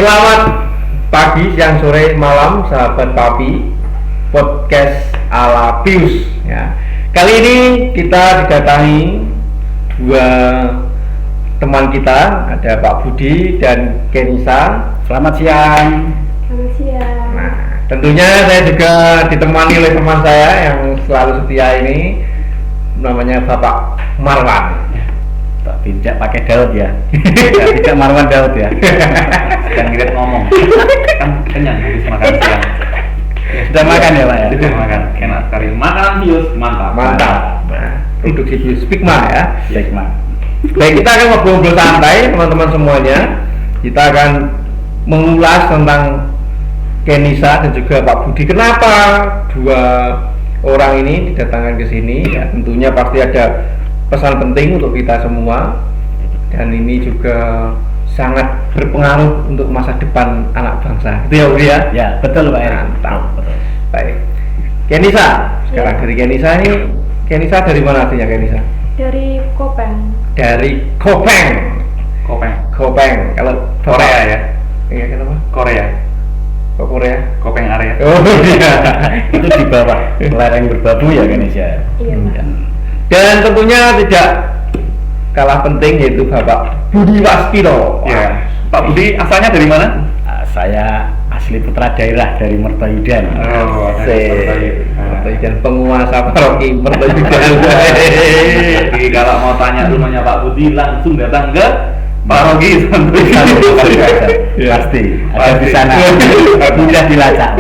Selamat pagi, siang, sore, malam, sahabat Papi Podcast ala Pius ya. Kali ini kita didatangi dua teman kita, ada Pak Budi dan Kenisa. Selamat siang. Selamat siang. Nah, tentunya saya juga ditemani oleh teman saya yang selalu setia ini, namanya Bapak Marwan. Tidak pakai Daud ya. Tidak Marwan Daud ya. Jangan kita ngomong. Kan kenyang habis makan siang. Sudah makan ya Pak ya? Sudah makan. Enak sekali. Makanan Pius mantap. Mantap. Nah, produksi Pius Pikma ya. Pikma. Baik, kita akan ngobrol santai teman-teman semuanya. Kita akan mengulas tentang Kenisa dan juga Pak Budi. Kenapa dua orang ini didatangkan ke sini? Ya, tentunya pasti ada pesan penting untuk kita semua, dan ini juga sangat berpengaruh untuk masa depan anak bangsa. Itu ya Budi ya? Ya, betul Pak Erik. Mantap. Betul. Baik. Kenisa, sekarang dari Kenisa ini, Kenisa dari mana aslinya Kenisa? Dari Kopeng. Dari Kopeng. Kopeng. Kalau Korea ya. Iya, kenapa? Korea. Kok Korea? Kopeng area. Oh iya. Itu di bawah lereng berbabu ya Indonesia. Iya, Pak. Dan tentunya tidak kalah penting yaitu Bapak Budi Waskito. Ya. Pak Budi asalnya dari mana? Saya asli putra daerah dari Mertoyudan. Mertoyudan penguasa paroki Mertoyudan. Jadi kalau mau tanya rumahnya Pak Budi langsung datang ke paroki Mertoyudan. Pasti ada di sana. Mudah dilacak.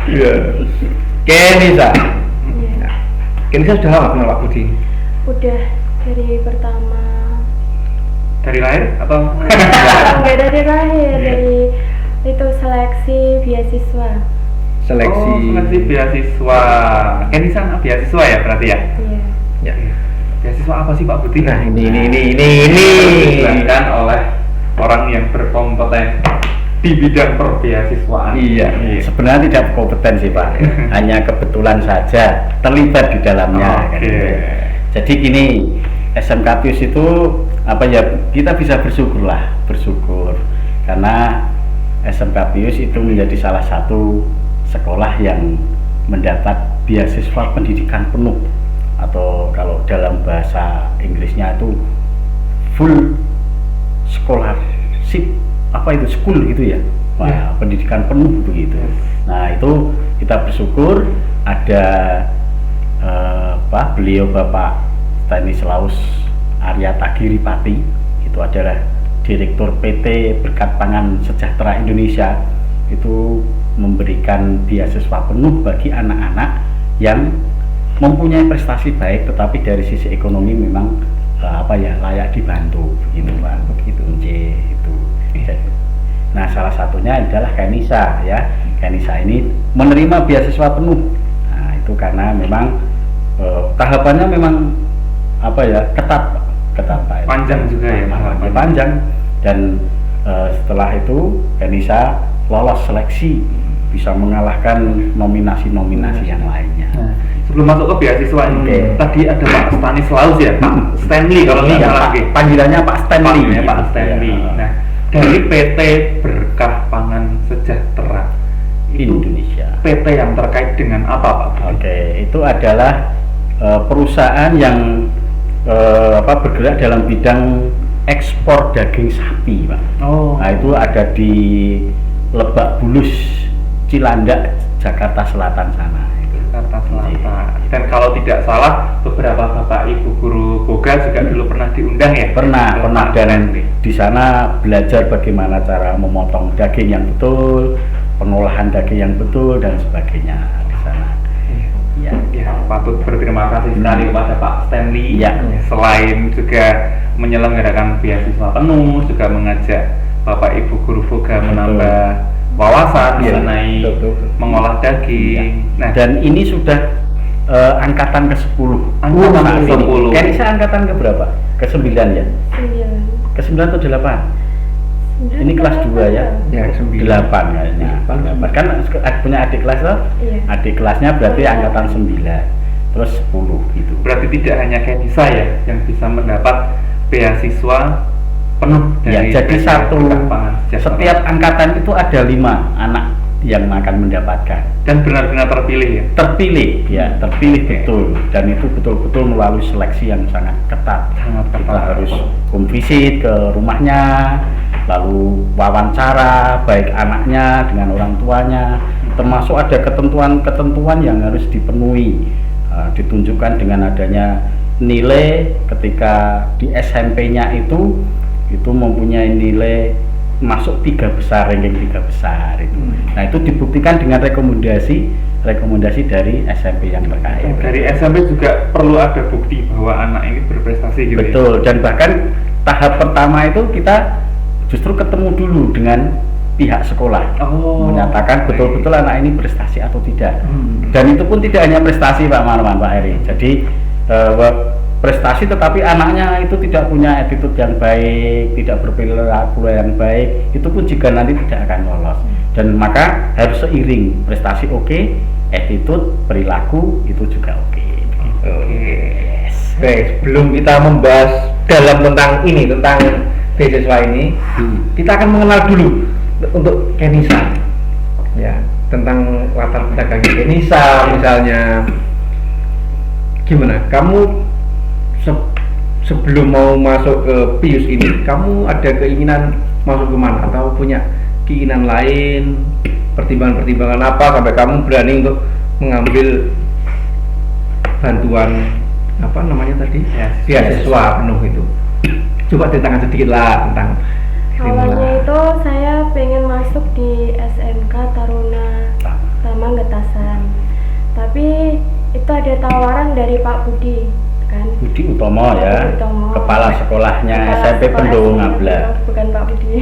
Iya. Kenisa. Iya. Kenisa sudah lama kenal Pak Budi? Udah dari pertama. Dari lahir atau? Enggak dari lahir, dari itu seleksi beasiswa. Seleksi. Oh, seleksi beasiswa. Kenisa anak beasiswa ya berarti ya? Iya. Ya. Beasiswa apa sih Pak Budi? Nah, ini. Dilakukan oleh orang yang berkompeten di bidang perbeasiswaan. Iya. Sebenarnya tidak kompeten sih Pak, hanya kebetulan saja terlibat di dalamnya. Oke. Gitu. Jadi gini, SMK Pius itu apa ya, kita bisa bersyukur karena SMK Pius itu menjadi salah satu sekolah yang mendapat beasiswa pendidikan penuh, atau kalau dalam bahasa Inggrisnya itu full scholarship, apa itu school gitu ya. Wah, pendidikan penuh begitu. Nah, itu kita bersyukur ada beliau Bapak Stanislaus Aryatagiripati, itu adalah Direktur PT Berkat Pangan Sejahtera Indonesia, itu memberikan beasiswa penuh bagi anak-anak yang mempunyai prestasi baik tetapi dari sisi ekonomi memang layak dibantu begitu Pak. Begitu itu. Nah, salah satunya adalah Kenisa ya. Kenisa ini menerima beasiswa penuh. Nah, itu karena memang tahapannya memang ketat Pak. Panjang juga ya, panjang, dan setelah itu Kenisa lolos seleksi, bisa mengalahkan nominasi-nominasi yang lainnya. Nah, sebelum masuk ke beasiswa ini, tadi ada Pak Stanislaus ya, Pak Hmm. Stanley kalau nggak salah lagi. Panggilannya Pak Stanley. Pak Stanley. Ya. Nah, dari PT Berkah Pangan Sejahtera Indonesia. PT yang terkait dengan apa Pak? Oke, itu adalah perusahaan yang bergerak dalam bidang ekspor daging sapi, Pak. Oh. Nah, itu ada di Lebak Bulus, Cilandak, Jakarta Selatan sana. Jakarta Selatan. Dan kalau tidak salah, beberapa Bapak Ibu guru boga juga dulu pernah diundang ya? Pernah, dan di sana belajar bagaimana cara memotong daging yang betul, pengolahan daging yang betul dan sebagainya di sana. Ya, patut berterima kasih sekali kepada Pak Stanley. Ya. Selain juga menyelenggarakan beasiswa penuh, juga mengajak Bapak Ibu guru boga menambah wawasan mengenai mengolah daging. Nah, dan ini sudah angkatan ke-10. Angkatan ke-10. Kenisa angkatan ke berapa? Ke-9 ya? 9. Ke-9 atau 8? Ini kelas 2 ya? Ya, 9. 8 kayaknya. 8. Kan punya adik kelas loh? Iya. Adik kelasnya berarti angkatan 9. Terus 10 gitu. Berarti tidak hanya Kenisa ya yang bisa mendapat beasiswa penuh Ya, dari jadi satu berkat pangan sejahtera. setiap angkatan itu ada 5 anak yang akan mendapatkan. Dan benar-benar terpilih ya. Terpilih, ya terpilih Oke. betul, dan itu betul-betul melalui seleksi yang sangat ketat. Sangat Kita ketat. harus home visit ke rumahnya, lalu wawancara baik anaknya dengan orang tuanya, termasuk ada ketentuan-ketentuan yang harus dipenuhi. Ditunjukkan dengan adanya nilai ketika di SMP-nya itu mempunyai nilai masuk 3 besar, ranking 3 besar itu. Nah, itu dibuktikan dengan rekomendasi dari SMP yang terkait. Dari SMP juga perlu ada bukti bahwa anak ini berprestasi gitu. Betul, dan bahkan tahap pertama itu kita justru ketemu dulu dengan pihak sekolah, menyatakan betul-betul anak ini prestasi atau tidak. Dan itu pun tidak hanya prestasi Pak Marwan, Pak Eri. Jadi prestasi tetapi anaknya itu tidak punya attitude yang baik, tidak berperilaku yang baik, itu pun juga nanti tidak akan lolos. Dan maka harus seiring, prestasi oke, attitude, perilaku itu juga oke. Yes. Oke, sebelum kita membahas dalam tentang beasiswa ini, kita akan mengenal dulu untuk Kenisa, ya, tentang latar belakang Kenisa misalnya. Gimana? Kamu sebelum mau masuk ke Pius ini, kamu ada keinginan masuk ke mana atau punya keinginan lain, pertimbangan-pertimbangan apa sampai kamu berani untuk mengambil bantuan apa namanya tadi, beasiswa penuh itu? Coba ceritakan sedikit lah tentang Awalnya itu saya pengen masuk di SMK Taruna Taman Getasan, tapi itu ada tawaran dari Pak Budi kan. Budi Utomo ya, Utomo. kepala sekolahnya Kepala SMP sekolah Pendowo SMP, Ngabla. bukan Pak Budi.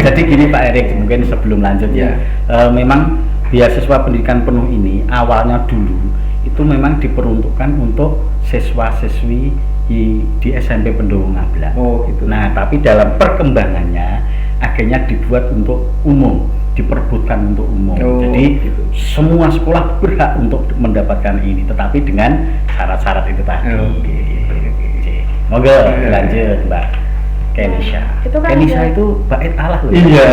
Jadi gini Pak Erik, mungkin sebelum lanjut ya, memang beasiswa pendidikan penuh ini awalnya dulu itu memang diperuntukkan untuk siswa-siswi di SMP Pendowo Ngabla. Oh gitu. Nah, tapi dalam perkembangannya akhirnya dibuat untuk umum, diperbutkan untuk umum. Oh, jadi gitu. semua sekolah berhak untuk mendapatkan ini, tetapi dengan syarat-syarat itu tadi. Oh, Oke. Monggo lanjut Mbak Kenisa. Itu kan Kenisa ada- itu bait Allah loh. Iya.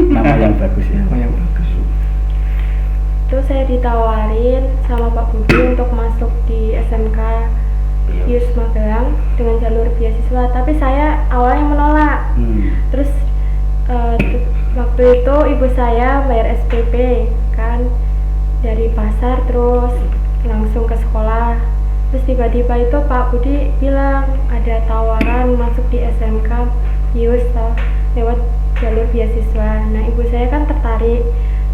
Nama yang bagus ya. Oh, yang bagus. Itu saya ditawarin sama Pak Budi untuk masuk di SMK Pius Magelang dengan jalur beasiswa, tapi saya awalnya menolak. Terus waktu itu ibu saya bayar SPP kan dari pasar, terus langsung ke sekolah. Terus tiba-tiba itu Pak Budi bilang ada tawaran masuk di SMK Pius lewat jalur beasiswa. Nah, ibu saya kan tertarik.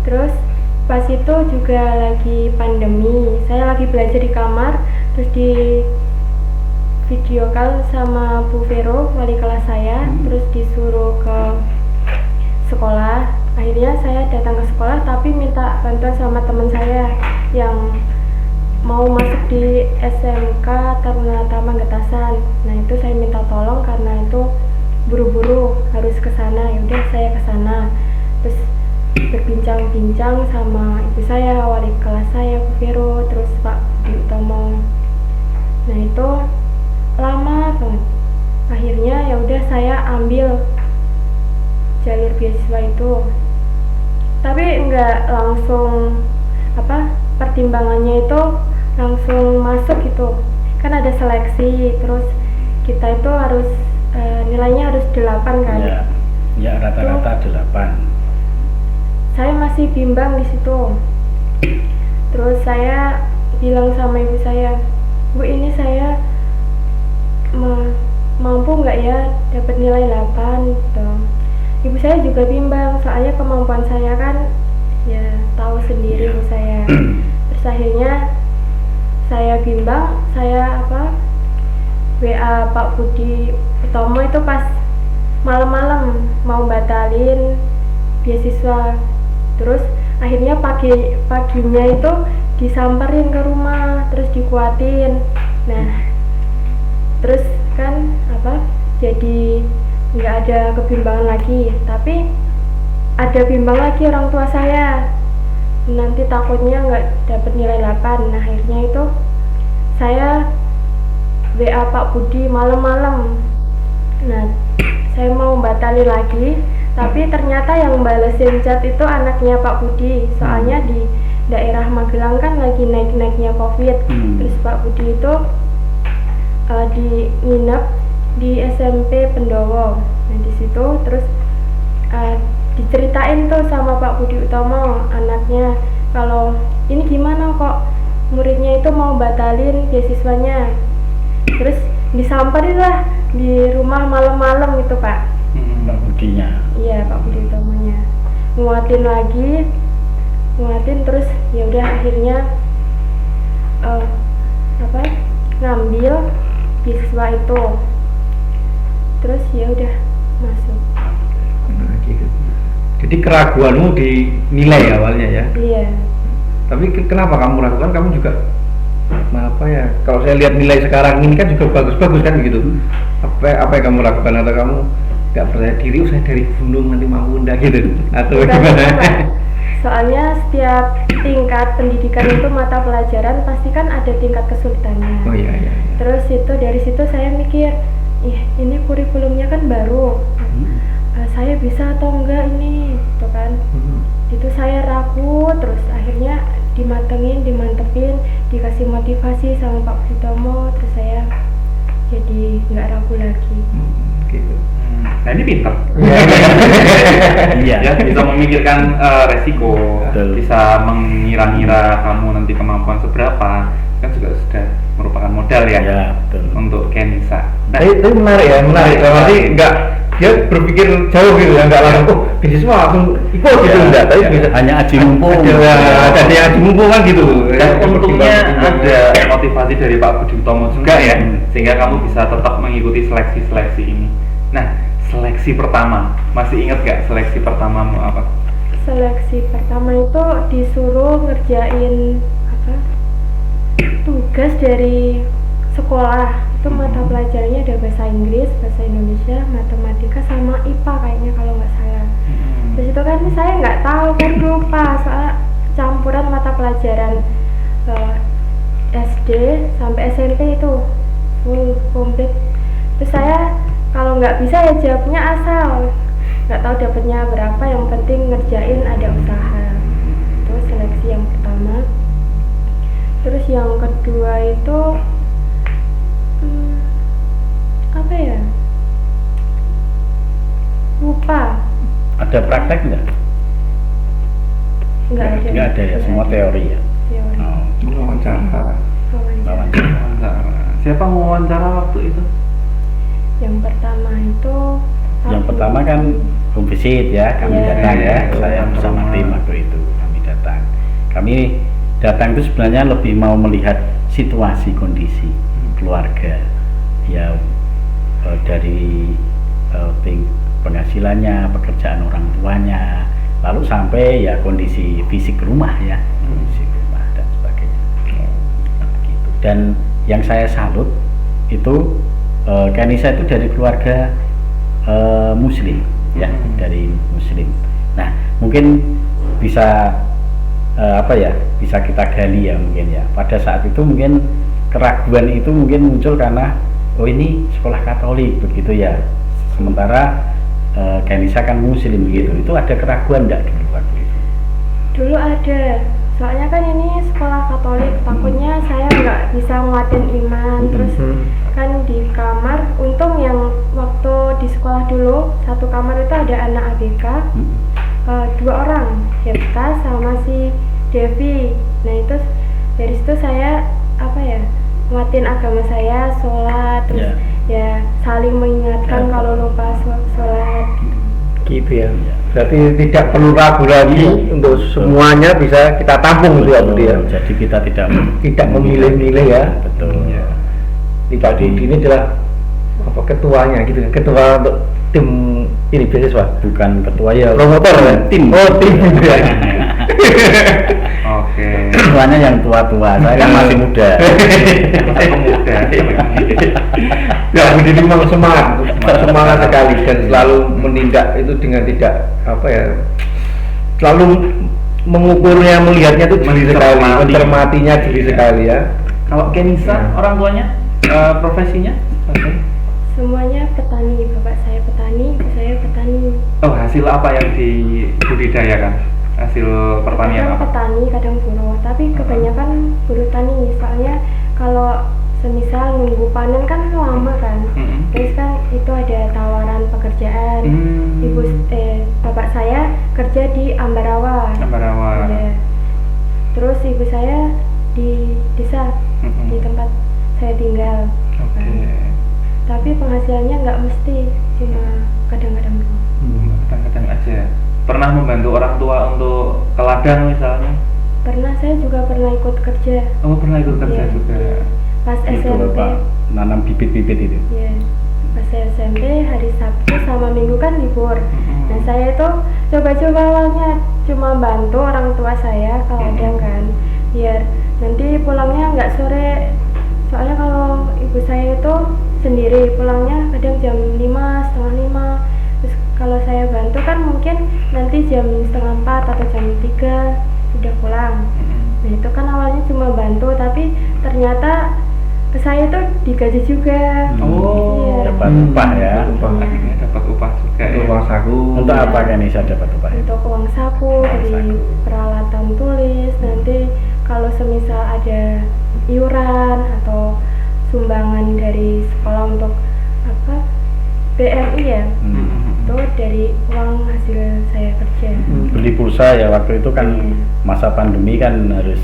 Terus pas itu juga lagi pandemi, saya lagi belajar di kamar, terus di video call sama Bu Vero, wali kelas saya, terus disuruh ke sekolah. Akhirnya saya datang ke sekolah tapi minta bantuan sama teman saya yang mau masuk di SMK Taruna Taman Getasan. Nah, itu saya minta tolong karena itu buru-buru harus ke sana. Ya udah saya ke sana. Terus berbincang-bincang sama ibu saya, wali kelas saya, Bu Vero, terus Pak Budi Utomo. Nah, itu lama banget. Akhirnya ya udah saya ambil jalur beasiswa itu, tapi nggak langsung pertimbangannya itu langsung masuk gitu, kan ada seleksi, terus kita itu harus nilainya harus 8 kan. Ya rata-rata 8. Saya masih bimbang di situ. Terus saya bilang sama ibu saya, Bu, ini saya mampu nggak ya dapat nilai 8 gitu. Ibu saya juga bimbang, soalnya kemampuan saya kan ya tahu sendiri ibu saya. Terus akhirnya saya bimbang, saya WA Pak Budi Utomo itu pas malam-malam mau batalin beasiswa. Terus akhirnya paginya itu disamperin ke rumah, terus dikuatin. Nah, terus kan jadi nggak ada kebimbangan lagi, tapi ada bimbang lagi orang tua saya, nanti takutnya nggak dapat nilai 8. Nah, akhirnya itu saya WA Pak Budi malam-malam. Nah, saya mau batalin lagi, tapi ternyata yang balesin chat itu anaknya Pak Budi. Soalnya di daerah Magelang kan lagi naik-naiknya COVID. Terus Pak Budi itu nginep di SMP Pendowo. Nah di situ terus diceritain tuh sama Pak Budi Utomo anaknya, kalau ini gimana kok muridnya itu mau batalin beasiswanya. Terus disamperin lah di rumah malam-malam itu Pak. Pak Budinya. Iya Pak Budi Utomonya. Nguatin terus ya udah akhirnya ngambil beasiswa itu. Terus ya udah masuk. Nah, gitu. Jadi keraguanmu dinilai awalnya ya. Iya. Tapi kenapa kamu ragukan? Kamu juga kalau saya lihat nilai sekarang ini kan juga bagus-bagus kan gitu. Apa yang kamu lakukan, atau kamu nggak percaya diri, saya dari gunung nanti mau unda gitu, atau Bukan gimana? itu, Pak. Soalnya setiap tingkat pendidikan itu mata pelajaran pasti kan ada tingkat kesulitannya. Oh iya. Terus dari situ saya mikir, ini kurikulumnya kan baru, saya bisa atau enggak ini, gitu kan. Itu saya ragu, terus akhirnya dimantepin, dikasih motivasi sama Pak Sutomo, terus saya jadi nggak ragu lagi. Gitu. Nah ini pinter. Iya. Ya, bisa memikirkan resiko, Betul. bisa mengira-ngira kamu nanti kemampuan seberapa, kan juga sudah merupakan modal ya, Ya, betul. untuk Kenisa. Nah, Tapi menarik ya, berarti nggak dia berpikir jauh gitu ya, nggak langsung beasiswa langsung ikut gitu, enggak, tapi Ya, bisa hanya aji mumpung. ada yang aji mumpung kan gitu. dan untungnya ada motivasi dari Pak Budi Utomo juga ya, sehingga kamu bisa tetap mengikuti seleksi ini. Nah, seleksi pertama, masih ingat gak seleksi pertamamu apa? Seleksi pertama itu disuruh ngerjain tugas dari sekolah. Itu mata pelajarannya ada bahasa Inggris, bahasa Indonesia, matematika, sama IPA kayaknya kalau nggak salah. Terus itu kan saya nggak tahu kan, lupa soal campuran mata pelajaran SD sampai SMP itu full komplit. Terus saya kalau nggak bisa ya jawabnya asal, nggak tahu dapatnya berapa, yang penting ngerjain ada usaha. Itu seleksi yang pertama. Terus yang kedua itu apa ya, lupa. Ada praktek nggak? Nggak ada. Nggak ada ya, semua teori ya. Teori. Oh, wawancara. Wawancara. wawancara. Siapa mau wawancara waktu itu? Yang pertama itu Yang pertama kan home visit ya, kami Iya. datang ya, saya Datang ke bersama rumah. tim waktu itu kami datang. Kami datang itu sebenarnya lebih mau melihat situasi kondisi keluarga ya, dari penghasilannya, pekerjaan orang tuanya, lalu sampai ya kondisi fisik rumah ya, kondisi rumah dan sebagainya. Gitu. Dan yang saya salut itu Kenisa itu dari keluarga Muslim ya, dari Muslim. Nah mungkin bisa bisa kita gali ya mungkin ya. Pada saat itu mungkin keraguan itu mungkin muncul karena ini sekolah Katolik begitu ya. Sementara Kenisa kan Muslim begitu. Itu ada keraguan enggak dulu waktu itu? dulu ada, soalnya kan ini sekolah Katolik, takutnya saya nggak bisa nguatin iman. Terus kan di kamar, untung yang waktu di sekolah dulu satu kamar itu ada anak ABK, 2 orang, Hepta sama si Devi. Nah itu dari situ saya nguatin agama saya, sholat, terus ya saling mengingatkan kalau lupa sholat. Gitu ya. Berarti tidak perlu ragu lagi untuk semuanya bisa kita tampung gitu ya, Budi ya. Jadi kita Tidak memilih-milih ya. Betul. Di Pak Budi ini adalah ketuanya gitu kan, ketua untuk tim ini beasiswa. Bukan ketua ya, Promotor ya? tim. Oh tim gitu ya. Oke. Ketuanya yang tua-tua, saya kan masih muda. Masih pemuda. Ya Budi ini memang semangat sekali dan selalu menindak itu dengan tidak selalu mengukurnya, melihatnya itu jeli sekali, mencermatinya jeli sekali ya. Kalau Kenisa, orang tuanya profesinya? Semuanya petani, bapak saya petani, Oh, hasil apa yang dibudidayakan? Hasil pertanian Kadang apa? petani, kadang buruh, tapi kebanyakan buruh tani. Soalnya kalau semisal nunggu panen kan lama kan. Mm-mm. Terus kan itu ada tawaran pekerjaan. Bapak saya kerja di Ambarawa. Ambarawa. Iya. Terus ibu saya di desa, Mm-mm. di tempat saya tinggal. Oke. Tapi penghasilannya nggak mesti, cuma kadang-kadang doang. Kadang-kadang aja. Pernah membantu orang tua untuk ke ladang misalnya? Pernah, saya juga pernah ikut kerja. Oh, pernah ikut kerja Iya, juga. pas Itu SMP. Pak, nanam bibit-bibit itu. Iya, pas saya SMP hari Sabtu sama Minggu kan libur. Mm-mm. Nah saya itu coba-coba awalnya cuma bantu orang tua saya ke ladang kan, biar nanti pulangnya nggak sore. Soalnya kalau ibu saya itu sendiri pulangnya kadang jam 5, setengah 5. Terus kalau saya bantu kan mungkin nanti jam setengah 4 atau jam 3 sudah pulang. Nah itu kan awalnya cuma bantu, tapi ternyata ke saya tuh digaji juga. Oh, Iya. Dapat upah ya. Upah. Akhirnya dapat upah juga Untuk ya. uang saku. Untuk apa kan Nisa dapat upah itu? Untuk uang saku, beli saku. peralatan tulis. Nanti kalau semisal ada iuran atau sumbangan dari sekolah untuk apa BMI ya, itu dari uang hasil saya kerja. Beli pulsa ya waktu itu kan Iya. masa pandemi kan harus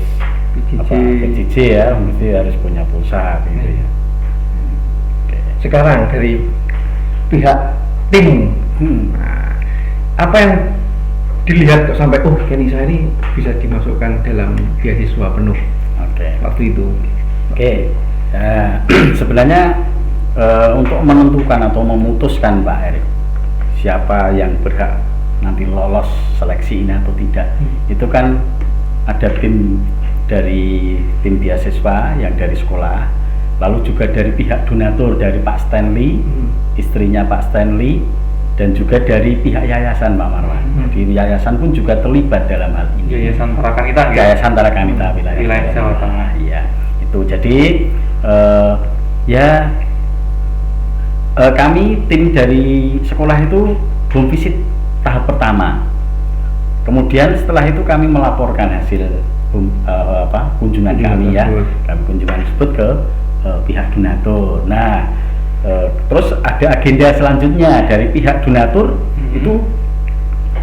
PJJ ya, mesti harus punya pulsa gitu ya. Oke. Sekarang dari pihak tim, nah, apa yang dilihat kok sampai Kenisa ini bisa dimasukkan dalam beasiswa penuh Oke. waktu itu? Oke. Nah, sebenarnya untuk menentukan atau memutuskan Pak Erik siapa yang berhak nanti lolos seleksi ini atau tidak, itu kan ada tim dari tim beasiswa yang dari sekolah, lalu juga dari pihak donatur dari Pak Stanley, istrinya Pak Stanley, dan juga dari pihak yayasan Pak Marwan. Jadi yayasan pun juga terlibat dalam hal ini. Yayasan Tarakanita nggak? Yayasan Tarakanita Wilayah Jawa Tengah. Iya, itu jadi kami tim dari sekolah itu home visit tahap pertama. Kemudian setelah itu kami melaporkan hasil kunjungan kami ya, kami kunjungan tersebut ke pihak donatur. Nah, terus ada agenda selanjutnya dari pihak donatur itu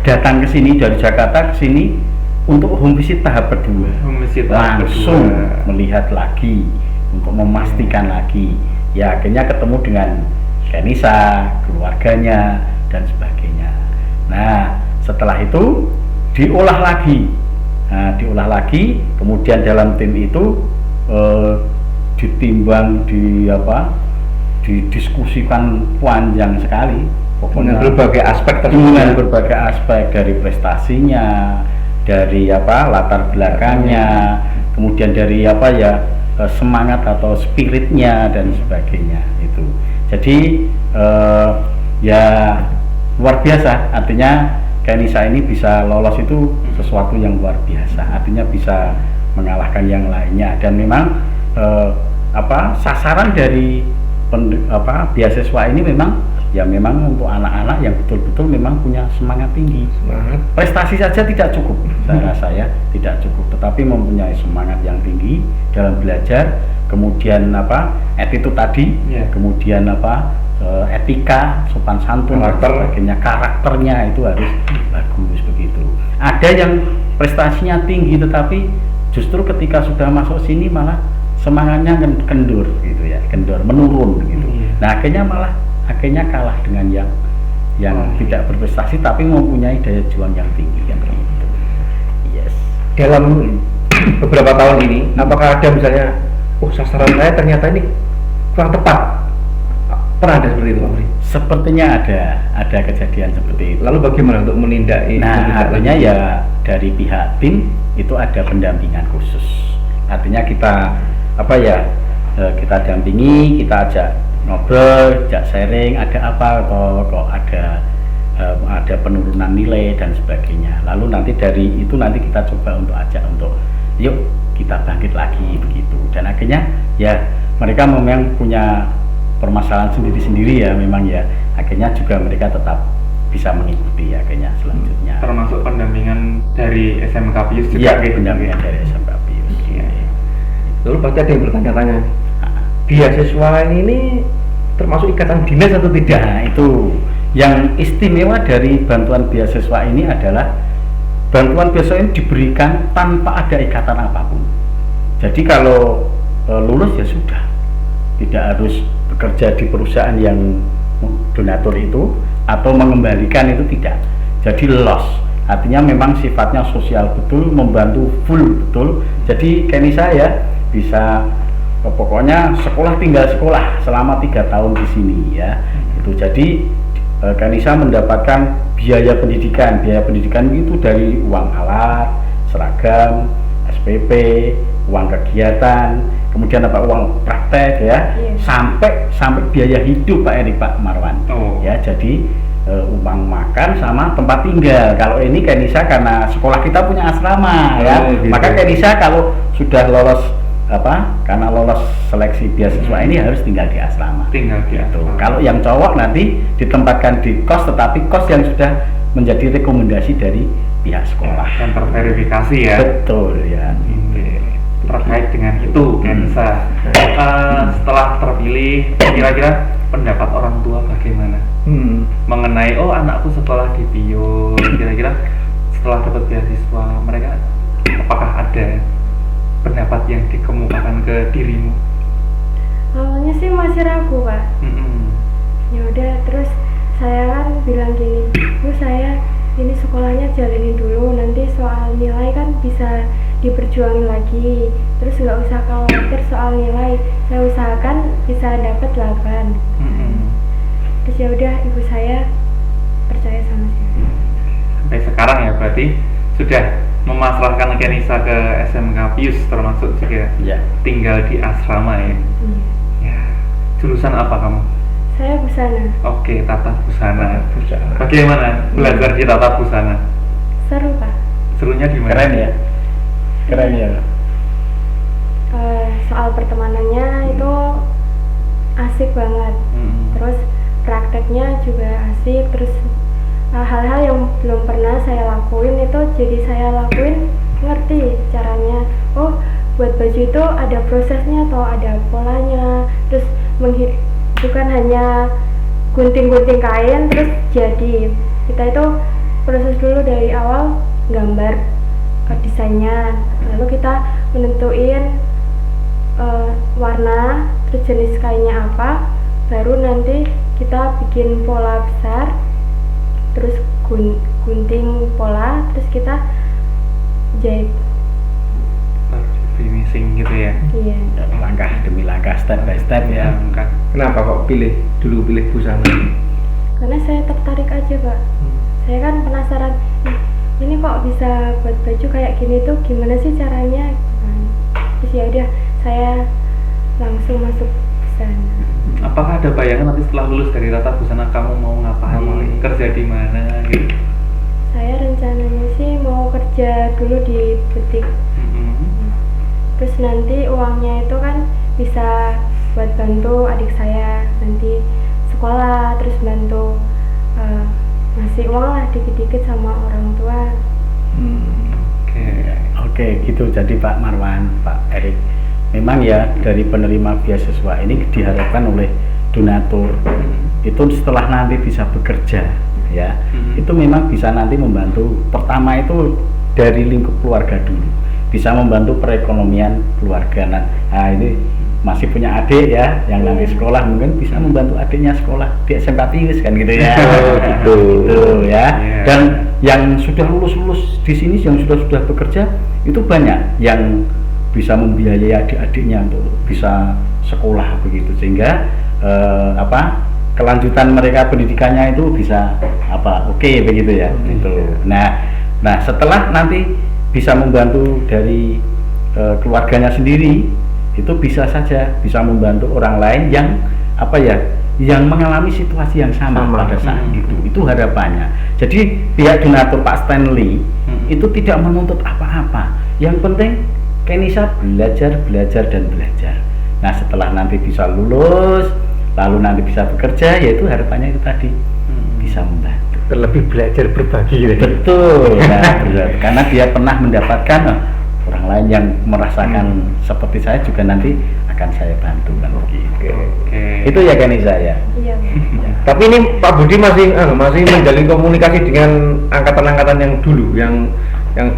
datang ke sini dari Jakarta ke sini untuk home visit tahap kedua. Home visit tahap Langsung kedua. melihat lagi untuk memastikan lagi. Ya akhirnya ketemu dengan Kenisa, keluarganya dan sebagainya. Nah, setelah itu diolah lagi. Nah, diolah lagi, kemudian dalam tim itu ditimbang, didiskusikan panjang sekali. Dengan berbagai aspek dengan berbagai aspek dari prestasinya, dari latar belakangnya, kemudian dari semangat atau spiritnya dan sebagainya itu. Jadi ya luar biasa, artinya Kenisa ini bisa lolos itu sesuatu yang luar biasa, artinya bisa mengalahkan yang lainnya. Dan memang sasaran dari beasiswa ini memang untuk anak-anak yang betul-betul memang punya semangat tinggi. Prestasi saja tidak cukup, saya rasa ya, tidak cukup, tetapi mempunyai semangat yang tinggi dalam belajar, kemudian attitude tadi, kemudian etika, sopan santun, sebagainya, karakternya itu harus bagus begitu. Ada yang prestasinya tinggi tetapi justru ketika sudah masuk sini malah semangatnya kendur gitu ya, menurun gitu. Nah akhirnya kalah dengan yang tidak berprestasi tapi mempunyai daya juang yang tinggi kan gitu. Yes. Dalam beberapa tahun ini, apakah ada misalnya, sasaran saya ternyata ini kurang tepat? Pernah ada seperti itu, Pak Pri? Sepertinya ada kejadian seperti itu. Lalu bagaimana untuk menindaki? Nah, artinya ya dari pihak tim itu ada pendampingan khusus. Artinya kita kita dampingi, kita ajak ngobrol, ajak sharing, ada apa atau kok ada penurunan nilai dan sebagainya. Lalu nanti dari itu nanti kita coba untuk ajak untuk yuk kita bangkit lagi begitu. Dan akhirnya ya mereka memang punya permasalahan sendiri-sendiri ya memang ya. Akhirnya juga mereka tetap bisa mengikuti ya kayaknya selanjutnya. Termasuk pendampingan dari SMK Pius Iya, juga gitu. pendampingan dari SMK Pius. Iya. Lalu pasti ada yang bertanya-tanya, beasiswa ini termasuk ikatan dinas atau tidak? Nah, itu yang istimewa dari bantuan beasiswa ini adalah bantuan beasiswa ini diberikan tanpa ada ikatan apapun. Jadi kalau lulus ya sudah, tidak harus bekerja di perusahaan yang donatur itu atau mengembalikan itu tidak. Jadi loss, artinya memang sifatnya sosial betul, membantu full betul. Jadi Kenisa ya bisa pokoknya sekolah tinggal sekolah selama 3 tahun di sini ya. Itu jadi Kenisa mendapatkan biaya pendidikan itu dari uang alat, seragam, SPP, uang kegiatan, kemudian uang praktek ya, sampai biaya hidup Pak Marwan. Ya, jadi uang makan sama tempat tinggal. Kalau ini Kenisa karena sekolah kita punya asrama ya, gitu. maka Kenisa kalau sudah lolos karena lolos seleksi beasiswa ini harus tinggal di asrama. Tinggal di asrama. Kalau yang cowok nanti ditempatkan di kos, tetapi kos yang sudah menjadi rekomendasi dari pihak sekolah. Dan terverifikasi ya. Betul ya. Terkait dengan itu, Kenisa, setelah terpilih, kira-kira pendapat orang tua bagaimana mengenai anakku sekolah di Pius? Kira-kira setelah dapat beasiswa, mereka apakah ada pendapat yang dikemukakan ke dirimu? Awalnya sih masih ragu, Pak. Ya udah, terus saya kan bilang gini, Bu, saya ini sekolahnya jalanin dulu, nanti soal nilai kan bisa diperjuangin lagi, terus nggak usah khawatir soal nilai, saya usahakan bisa dapat 8. Terus ya udah, ibu saya percaya sama saya. Sampai sekarang ya berarti sudah memasrahkan Kenisa ke SMK Pius, termasuk juga tinggal di asrama ya. Ya. Jurusan apa kamu? Saya busana. Oke, tata busana. Bagaimana belajar di tata busana? Seru, Pak. Serunya di mana? Keren ya. Keren ya. Soal pertemanannya itu asik banget. Terus prakteknya juga asik. Terus hal-hal yang belum pernah saya lakuin itu jadi saya lakuin, ngerti caranya. Oh, buat baju itu ada prosesnya atau ada polanya. Terus bukan hanya gunting-gunting kain terus jadi. Kita itu proses dulu dari awal, gambar ke desainnya, lalu kita menentuin warna, terus jenis kainnya apa, baru nanti kita bikin pola besar, terus gunting pola, terus kita jahit. Finishing gitu ya. Iya. Langkah demi langkah, step by step ya. Kenapa kok pilih busana? Karena saya tertarik aja, Pak. Saya kan penasaran, ini kok bisa buat baju kayak gini tuh, gimana sih caranya? Terus ya udah, saya langsung masuk busana. Apakah ada bayangan nanti setelah lulus dari tata busana kamu mau ngapain? Kerja di mana gitu? Saya rencananya sih mau kerja dulu di butik. Terus nanti uangnya itu kan bisa buat bantu adik saya nanti sekolah, terus bantu ngasih uang lah dikit-dikit sama orang tua. Oke, gitu. Jadi Pak Marwan, Pak Erik, memang ya dari penerima beasiswa ini diharapkan oleh donatur itu setelah nanti bisa bekerja ya, itu memang bisa nanti membantu. Pertama itu dari lingkup keluarga dulu, bisa membantu perekonomian keluarga. Nah ini masih punya adik ya yang nanti sekolah, mungkin bisa membantu adiknya sekolah di SMK Pius kan gitu ya. Gitu ya. Dan yang sudah lulus di sini, yang sudah bekerja itu banyak yang bisa membiayai adik-adiknya untuk bisa sekolah begitu, sehingga kelanjutan mereka pendidikannya itu bisa oke begitu ya. Gitu. Nah setelah nanti bisa membantu dari keluarganya sendiri, itu bisa saja bisa membantu orang lain yang yang mengalami situasi yang sama pada saat itu harapannya. Jadi pihak donatur Pak Stanley itu tidak menuntut apa-apa, yang penting Kenisa belajar dan belajar. Nah setelah nanti bisa lulus, lalu nanti bisa bekerja, yaitu harapannya itu tadi bisa membantu. terlebih belajar berbagi gitu. Betul. Nah, karena dia pernah mendapatkan orang lain yang merasakan seperti saya juga nanti akan saya bantu kan begitu. Itu ya Kenisa ya. Iya. Tapi ini Pak Budi masih menjalin komunikasi dengan angkatan-angkatan yang dulu yang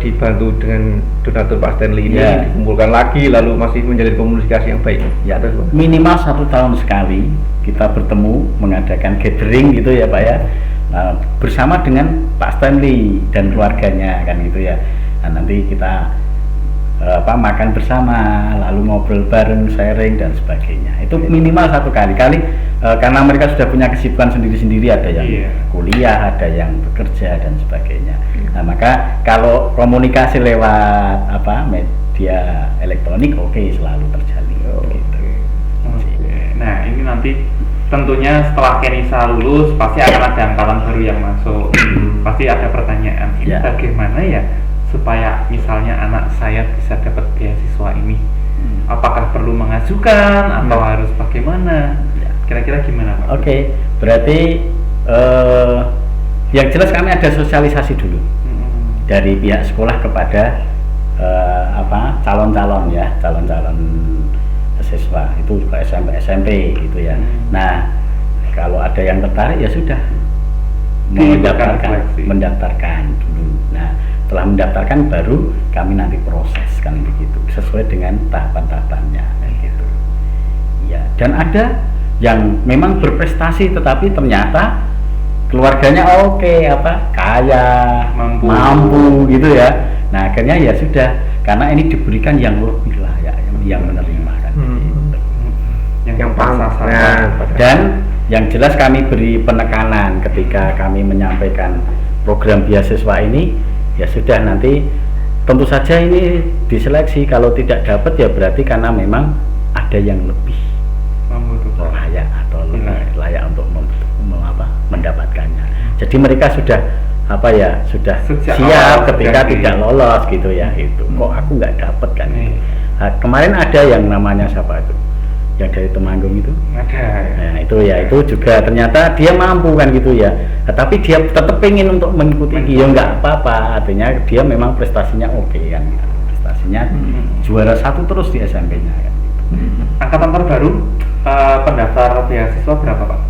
dibantu dengan donatur Pak Stanley ini dikumpulkan lagi lalu masih menjalin komunikasi yang baik. Ya, terus minimal 1 tahun sekali kita bertemu mengadakan gathering gitu ya Pak ya. Nah, bersama dengan Pak Stanley dan keluarganya kan gitu ya. Nah, nanti kita makan bersama, lalu ngobrol bareng, sharing dan sebagainya. Itu minimal 1 kali. Karena mereka sudah punya kesibukan sendiri-sendiri, ada yang kuliah, ada yang bekerja dan sebagainya. Nah, maka kalau komunikasi lewat media elektronik selalu terjalin. Gitu. Nah, ini nanti tentunya setelah Kenisa lulus pasti akan ada angkatan baru yang masuk. Pasti ada pertanyaan, ini bagaimana ya supaya misalnya anak saya bisa dapat beasiswa ini? Apakah perlu mengajukan atau harus bagaimana? Kira-kira gimana Pak? Oke, berarti yang jelas kami ada sosialisasi dulu dari pihak sekolah kepada calon-calon siswa itu juga SMP gitu ya. Nah, kalau ada yang tertarik ya sudah mendaftarkan dulu. Nah, setelah mendaftarkan baru kami nanti proses kan begitu sesuai dengan tahapan-tahapannya gitu. Ya, dan ada yang memang berprestasi tetapi ternyata keluarganya kaya, mampu gitu ya. Nah, akhirnya ya sudah karena ini diberikan yang lebih layak yang menerima kan. Yang pantas. Dan yang jelas kami beri penekanan ketika kami menyampaikan program beasiswa ini, ya sudah nanti tentu saja ini diseleksi, kalau tidak dapat ya berarti karena memang ada yang lebih layak atau layak untuk mendapatkannya. Jadi mereka sudah siap ketika tidak lolos gitu ya. Itu kok aku nggak dapat kan. Nah, kemarin ada yang namanya siapa itu? Yang dari Temanggung itu nah, itu juga ternyata dia mampu kan gitu ya. Nah, tapi dia tetap pengen untuk mengikuti ya nggak apa-apa, artinya dia memang prestasinya kan gitu. Prestasinya juara 1 terus di SMP-nya kan gitu. Angkatan terbaru pendaftar beasiswa berapa Pak?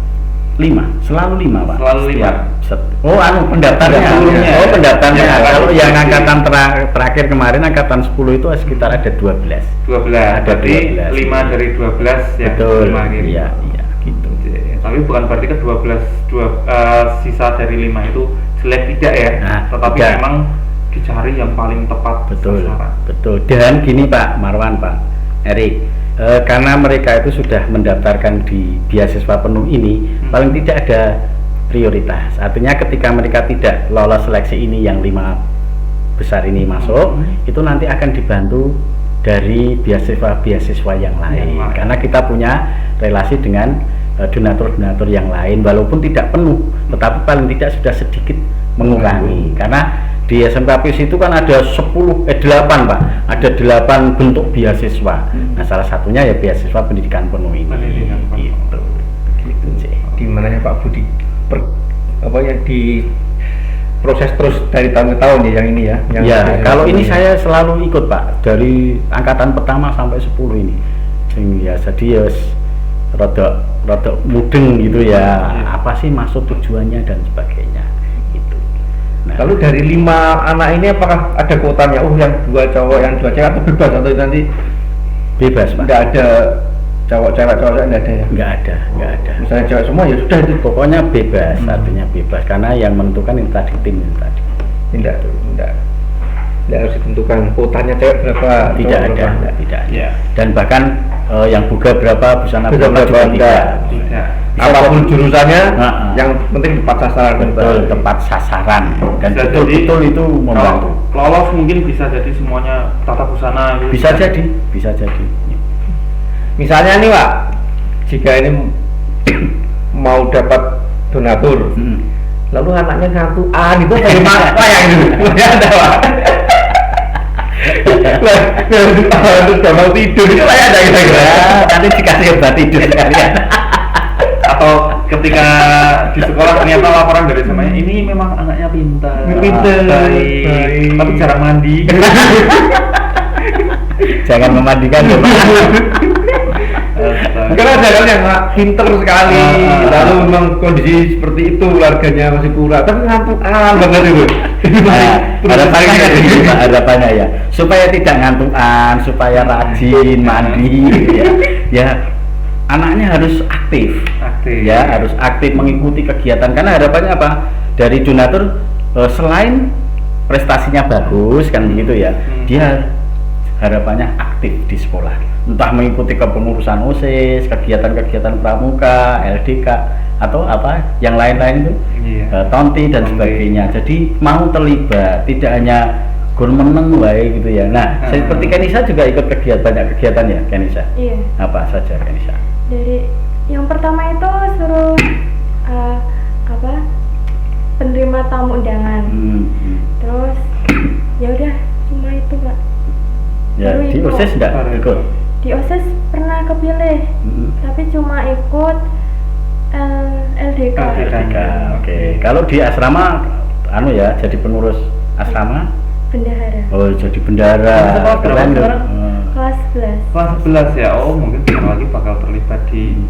5, selalu 5 Pak. Selalu 5. Pendaftarnya. Pendaftarnya. Kalau yang angkatan terakhir kemarin angkatan 10 itu sekitar ada 12. Ada berarti 5 dari 12 ya. Betul. Iya, gitu. Tapi bukan berarti ke 12 sisa dari 5 itu jelek tidak ya. Nah, tetapi memang dicari yang paling tepat. Betul. Dan gini Pak Marwan, Pak Erik, karena mereka itu sudah mendaftarkan di beasiswa penuh ini, paling tidak ada prioritas. Artinya ketika mereka tidak lolos seleksi ini yang 5 besar ini masuk, itu nanti akan dibantu dari beasiswa yang lain. Karena kita punya relasi dengan donatur-donatur yang lain, walaupun tidak penuh, tetapi paling tidak sudah sedikit mengurangi. Karena di SMK PIUS itu kan ada 8 Pak, ada 8 bentuk beasiswa. Nah, salah satunya ya beasiswa pendidikan penuh ini. Gitu sih. Di mananya Pak Budi di proses terus dari tahun ke tahun ya yang ini ya. Kalau ini saya selalu ikut Pak, dari angkatan pertama sampai 10 ini. Jadi ya rada mudeng gitu ya. Apa sih maksud tujuannya dan sebagainya. Nah, lalu dari 5 anak ini apakah ada kuotanya? Yang 2 cowok, yang 2 cewek, atau bebas atau nanti bebas Pak? Tidak ada cowok-cewek tidak ada ya? Nggak ada. Misalnya cewek semua ya sudah itu. Pokoknya bebas, artinya bebas karena yang menentukan ini tadi tim ini tadi. Tidak harus ditentukan kuotanya cewek berapa? Tidak ada. Dan bahkan yang buka berapa, busana berapa juga tidak. Apapun jurusannya, yang penting tepat sasaran. Betul, tepat sasaran dan betul-betul itu membantu. Lolos mungkin bisa jadi semuanya tata busana gitu. Bisa jadi. Misalnya nih Pak, jika ini mau dapat donatur, lalu anaknya satu A itu bagaimana yang itu? Ada Pak. Harus gampang tidur itu kayak ada kira-kira. Nanti dikasih obat tidur sekalian. Atau ketika di sekolah ternyata laporan dari semuanya ini memang anaknya pintar, baik, tapi jarang mandi. Jangan memandikan ya, Pak. Karena ada kan yang pinter sekali, lalu memang kondisi seperti itu, keluarganya masih kurang, tapi ngantukan banget itu. Harapannya kan gitu, Pak, harapannya ya, supaya tidak ngantukan, supaya rajin mandi, gitu ya. Ya, anaknya harus aktif, ya, harus aktif mengikuti kegiatan. Karena harapannya apa? Dari donatur selain prestasinya bagus kan begitu ya, dia harapannya aktif di sekolah, entah mengikuti kepengurusan OSIS, kegiatan-kegiatan pramuka, LDK atau apa yang lain-lain itu, tonti dan sebagainya. Jadi mau terlibat, tidak hanya gur meneng wae gitu ya. Nah, seperti Kenisa juga ikut banyak kegiatan ya, Kenisa. Iya. Apa saja Kenisa? Dari yang pertama itu suruh penerima tamu undangan. Terus ya udah cuma itu, Pak. Ya, baru di ikut. OSIS enggak ikut? Di OSIS pernah kepilih, tapi cuma ikut LDK. Oke. Kalau di asrama ya jadi pengurus asrama? Bendahara. Oh, jadi bendahara. Keren loh. Kelas 11. Kelas 11 ya. Oh, mungkin sebentar lagi bakal terlibat di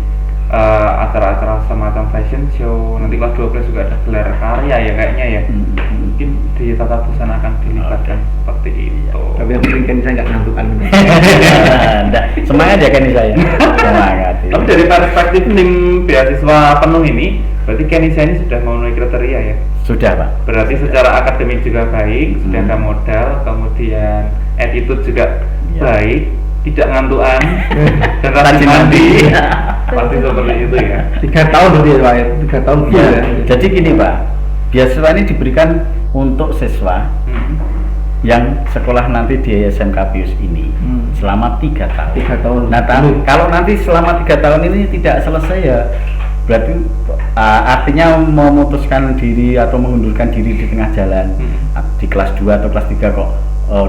acara-acara semacam fashion show. Nanti kelas 12 juga ada gelar karya ya kayaknya ya. Mungkin di tata busana akan dilibatkan seperti itu. Tapi yang penting Kenisa nggak ngantukan. Semangat ya Kenisa ya. Semangat. Tapi dari perspektif tim beasiswa penuh ini, berarti Kenisa ini sudah memenuhi kriteria ya? Sudah, Pak. Berarti secara akademik juga baik, sudah ada modal, kemudian attitude juga baik, tidak ngantuan, dan rajin mandi. Pasti seperti itu ya. 3 tahun berarti ya, Pak. 3 tahun Ya, ya. jadi gini Pak, beasiswa ini diberikan untuk siswa yang sekolah nanti di SMK Pius ini selama 3 tahun. 3 tahun. Nah, kalau nanti selama 3 tahun ini tidak selesai ya, berarti artinya memutuskan diri atau mengundurkan diri di tengah jalan, di kelas 2 atau kelas 3 kok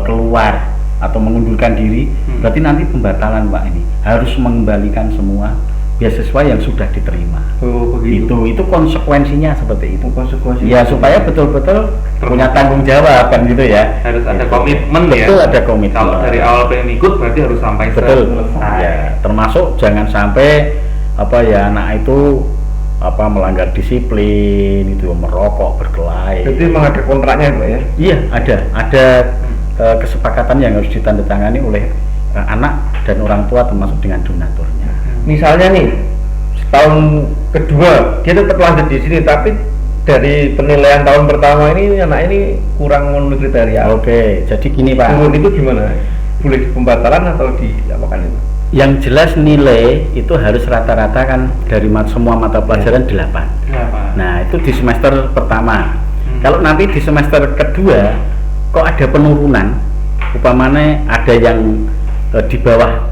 keluar atau mengundurkan diri, berarti nanti pembatalan Pak. Ini harus mengembalikan semua beasiswa yang sudah diterima. Oh, begitu. Itu konsekuensinya seperti itu. Konsekuensi. Ya, supaya betul-betul punya tanggung jawab kan gitu ya. Harus ada Gitu. komitmen ya. Betul, ada komitmen. Kalau dari awal pengen ikut berarti harus sampai Betul. selesai. Ya, termasuk jangan sampai anak itu melanggar disiplin, itu merokok, berkelahi. Jadi memang ada kontraknya Pak ya? Iya, ada kesepakatan yang harus ditandatangani oleh anak dan orang tua termasuk dengan donaturnya. Misalnya nih, tahun kedua dia tetap lanjut di sini, tapi dari penilaian tahun pertama ini anak ini kurang memenuhi kriteria. Oke, jadi gini Pak. Menurut itu gimana? Boleh pembatalan atau diapakan itu? Yang jelas nilai itu harus rata-rata kan dari semua mata pelajaran 8. Nah, itu di semester pertama. Kalau nanti di semester kedua kok ada penurunan, umpamanya ada yang di bawah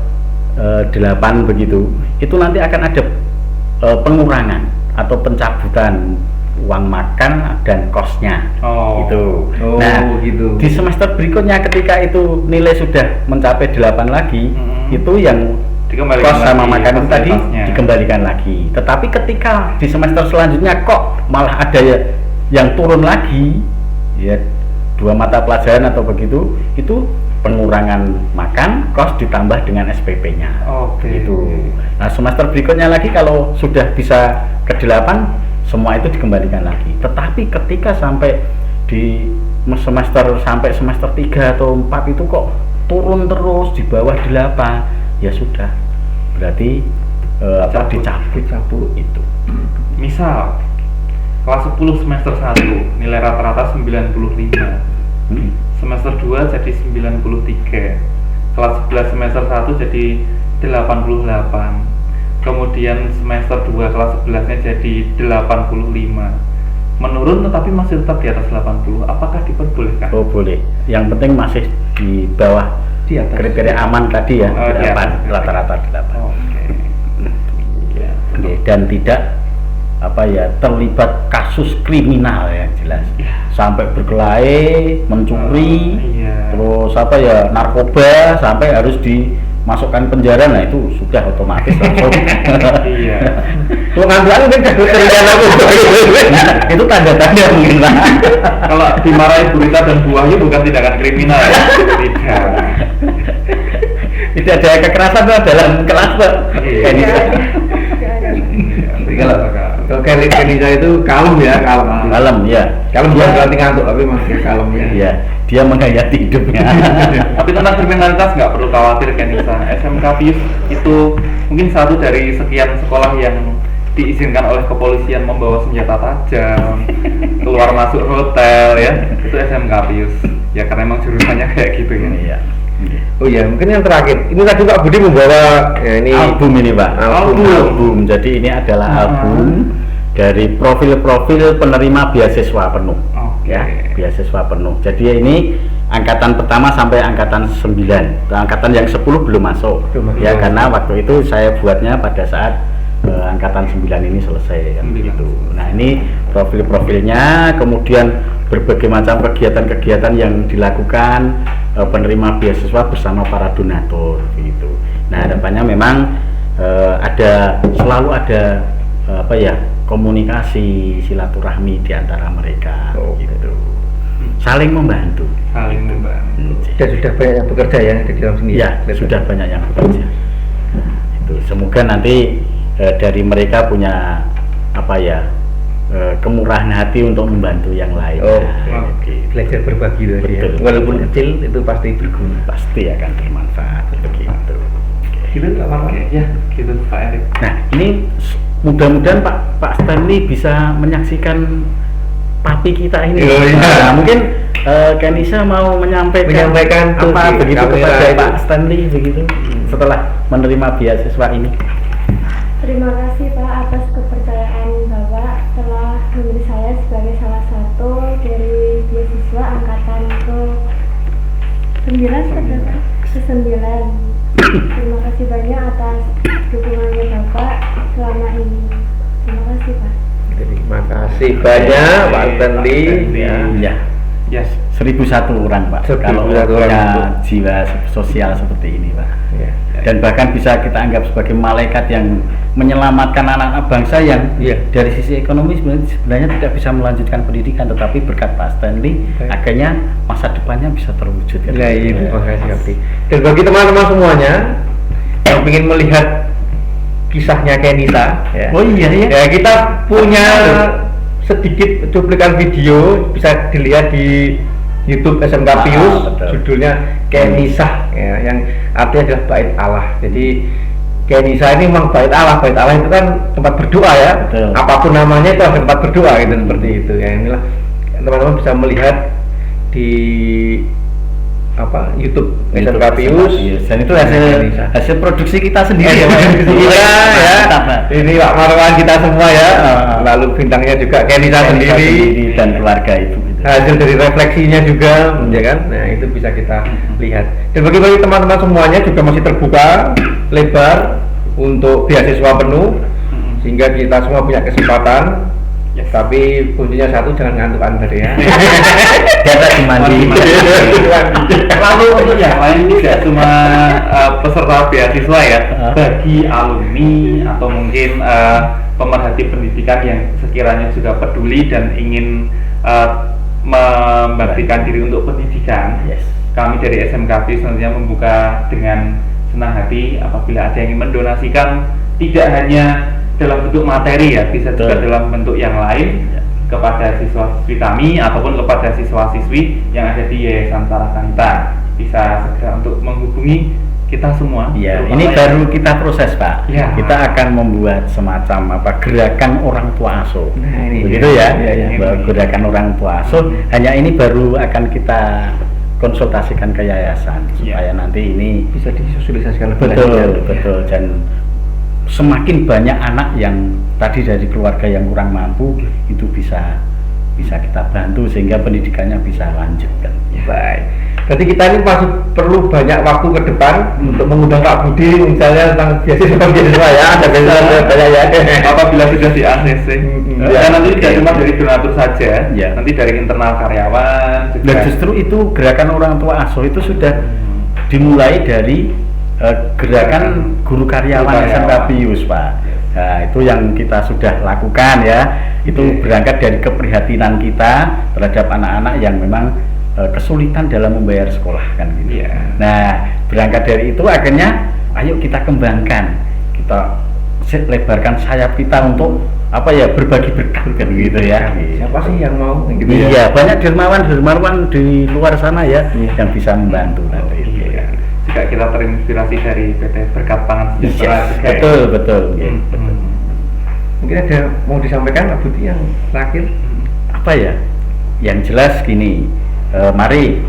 8 begitu, itu nanti akan ada pengurangan atau pencabutan uang makan dan kosnya. Nah, gitu. di semester berikutnya ketika itu nilai sudah mencapai 8 lagi, itu yang kos sama makan itu tadi dikembalikan lagi. Tetapi ketika di semester selanjutnya kok malah ada yang turun lagi, ya 2 mata pelajaran atau begitu, itu pengurangan makan, kos ditambah dengan SPP-nya. Itu. Nah, semester berikutnya lagi kalau sudah bisa ke 8, semua itu dikembalikan lagi. Tetapi ketika sampai di semester 3 atau 4 itu kok turun terus di bawah 8, ya sudah. Berarti dicabut itu. Misal kelas 10 semester 1 nilai rata-rata 95. Semester 2 jadi 93, kelas 11 semester 1 jadi 88, kemudian semester 2 kelas 11 nya jadi 85, menurun tetapi masih tetap di atas 80, apakah diperbolehkan? Oh boleh, yang penting masih di bawah di atas kriteria aman tadi ya, 8, rata-rata 8. Dan tidak terlibat kasus kriminal yang jelas, sampai berkelahi, mencuri, terus narkoba sampai harus masukkan penjara, nah itu sudah otomatis langsung. Iya. Kalau ngambil kan terikan aku. Itu tanda-tanda mungkin lah. Kalau dimarahi Burita dan Bu Wahyu bukan tindakan kriminal ya? Tidak. Tidak ada kekerasan dalam kelas, Pak. Iya. Kayak gitu. Jadi kalau Kenisa itu kalem ya, kalem. Kalem ya. Kalem bukan berarti ngantuk, tapi masih kalem ya. Iya, dia menghayati hidupnya. Tapi tentang kriminalitas nggak perlu khawatir Kenisa. SMK Pius itu mungkin satu dari sekian sekolah yang diizinkan oleh kepolisian membawa senjata tajam, keluar masuk hotel ya. Itu SMK Pius. Ya karena emang jurusannya kayak gitu ya. Iya. Oh iya, mungkin yang terakhir. Ini tadi Pak Budi membawa ini Album ini, Pak. Album. Jadi ini adalah album dari profil-profil penerima beasiswa penuh. Oke. Ya, beasiswa penuh. Jadi ini angkatan pertama sampai angkatan 9. Angkatan yang 10 belum masuk. Ya, karena waktu itu saya buatnya pada saat angkatan 9 ini selesai kan gitu. Nah, ini profil-profilnya, kemudian berbagai macam kegiatan-kegiatan yang dilakukan penerima beasiswa bersama para donatur gitu. Nah, harapannya memang selalu ada apa ya, komunikasi silaturahmi di antara mereka gitu. Saling membantu. Saling membantu. Dan sudah banyak yang bekerja ya di dalam sini. Ya, sudah banyak yang bekerja. Itu semoga nanti dari mereka punya apa ya, kemurahan hati untuk membantu yang lain. Gitu. Belajar berbagi itu ya. Walaupun kecil itu pasti berguna. Pasti akan bermanfaat begitu. Gitu Pak Marwan. Ya, gitu Pak Erik. Nah, ini mudah-mudahan Pak Stanley bisa menyaksikan papi kita ini. Nah, mungkin Kenisa mau menyampaikan apa begitu kepada Pak Stanley begitu setelah menerima beasiswa ini. Terima kasih Pak atas kepercayaan Bapak telah memilih saya sebagai salah satu dari beasiswa angkatan ke-9 ke-9. Terima kasih banyak atas dukungannya Bapak selama ini. Terima kasih Pak. Terima kasih banyak Pak Stanley. Ya. Yes. 1001 orang Pak. 1001 kalau punya jiwa sosial seperti ini Pak. Ya. Dan bahkan bisa kita anggap sebagai malaikat yang menyelamatkan anak-anak bangsa yang dari sisi ekonomi sebenarnya tidak bisa melanjutkan pendidikan, tetapi berkat Pak Stanley akhirnya masa depannya bisa terwujud. Ya, terima kasih. Dan bagi teman-teman semuanya yang ingin melihat kisahnya Kenisa, ya. Ya, kita punya sedikit cuplikan video bisa dilihat di YouTube SMK Pius, judulnya Kenisa ya, yang artinya adalah bait Allah. Jadi Kenisa ini memang bait Allah itu kan tempat berdoa ya. Betul. Apapun namanya itu adalah tempat berdoa gitu, seperti itu ya. Inilah teman-teman bisa melihat di YouTube SMK Pius. Dan itu hasil produksi kita sendiri ya. Ini Pak Marwan kita semua ya. Lalu bintangnya juga Kenisa sendiri dan keluarga itu. Hasil dari refleksinya juga, ya kan? Nah, itu bisa kita lihat. Dan bagi teman-teman semuanya juga masih terbuka lebar untuk beasiswa penuh, sehingga kita semua punya kesempatan. Tapi kuncinya satu, jangan ngantuk Anda ya. Jangan dimandi. Lalu untuk yang lain tidak cuma peserta beasiswa ya, bagi alumni atau mungkin pemerhati pendidikan yang sekiranya juga peduli dan ingin membaktikan diri untuk pendidikan, kami dari SMK Pius tentunya membuka dengan senang hati apabila ada yang ingin mendonasikan, tidak hanya dalam bentuk materi ya, bisa juga dalam bentuk yang lain kepada siswa-siswi kami ataupun kepada siswa-siswi yang ada di Yayasan Tarakanita. Bisa segera untuk menghubungi kita semua. Iya, ini baru kita proses Pak. Ya. Kita akan membuat semacam gerakan orang tua asuh. Nah, ini begitu ya. Gerakan orang tua asuh. Hanya ini baru akan kita konsultasikan ke yayasan supaya nanti ini bisa disosialisasikan lebih lanjut. Betul. Dan semakin banyak anak yang tadi dari keluarga yang kurang mampu itu bisa kita bantu sehingga pendidikannya bisa lanjutkan. Baik. Berarti kita ini masih perlu banyak waktu ke depan untuk mengundang Pak Budi misalnya tentang beasiswa ya, ada beasiswa banyak ya. Apabila sudah di ACC, nanti tidak cuma dari donatur saja, nanti dari internal karyawan. Dan justru itu gerakan orang tua asuh itu sudah dimulai dari gerakan guru karyawan SMK Pius, Pak. Nah, itu yang kita sudah lakukan ya. Itu berangkat dari keprihatinan kita terhadap anak-anak yang memang kesulitan dalam membayar sekolah kan gitu. Nah, berangkat dari itu akhirnya ayo kita kembangkan, kita lebarkan sayap kita untuk apa ya, berbagi berkat kan gitu ya. Siapa sih yang mau gitu ya? Banyak dermawan di luar sana ya yang bisa membantu nanti. Jika kita terinspirasi dari PT Berkat Pangan Sejahtera. Betul. Mungkin ada mau disampaikan Pak Budi yang terakhir? Apa ya? Yang jelas gini, mari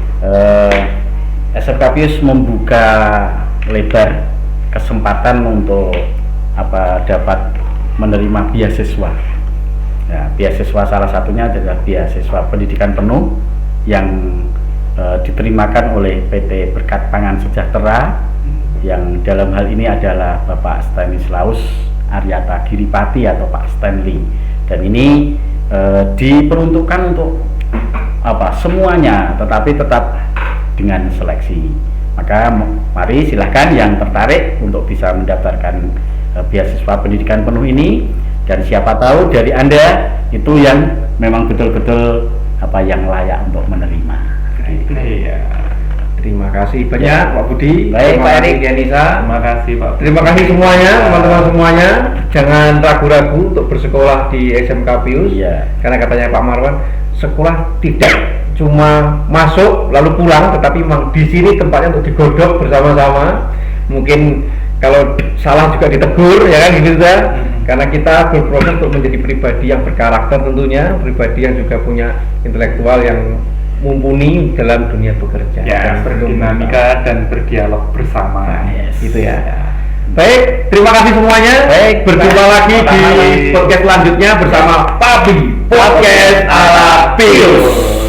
SMK Pius membuka lebar kesempatan untuk dapat menerima beasiswa. Ya, beasiswa salah satunya adalah beasiswa pendidikan penuh yang diterimakan oleh PT Berkat Pangan Sejahtera, yang dalam hal ini adalah Bapak Stanislaus Aryata Giripati atau Pak Stanley, dan ini diperuntukkan untuk semuanya, tetapi tetap dengan seleksi. Maka mari silahkan yang tertarik untuk bisa mendaftarkan beasiswa pendidikan penuh ini, dan siapa tahu dari Anda itu yang memang betul-betul yang layak untuk menerima. Terima kasih banyak Pak Budi. Baik, Pak Erik, Yanisa. Terima kasih Pak. Terima kasih semuanya, teman-teman semuanya. Jangan ragu-ragu untuk bersekolah di SMK Pius. Karena katanya Pak Marwan, sekolah tidak cuma masuk lalu pulang, tetapi memang di sini tempatnya untuk digodok bersama-sama. Mungkin kalau salah juga ditegur, ya kan gitu ya. Karena kita berproses untuk menjadi pribadi yang berkarakter tentunya, pribadi yang juga punya intelektual yang mumpuni dalam dunia bekerja, dan berdinamika dan berdialog bersama. Itu ya. Baik, terima kasih semuanya. Baik, berjumpa lagi di podcast selanjutnya bersama Papi Podcast ala Pius.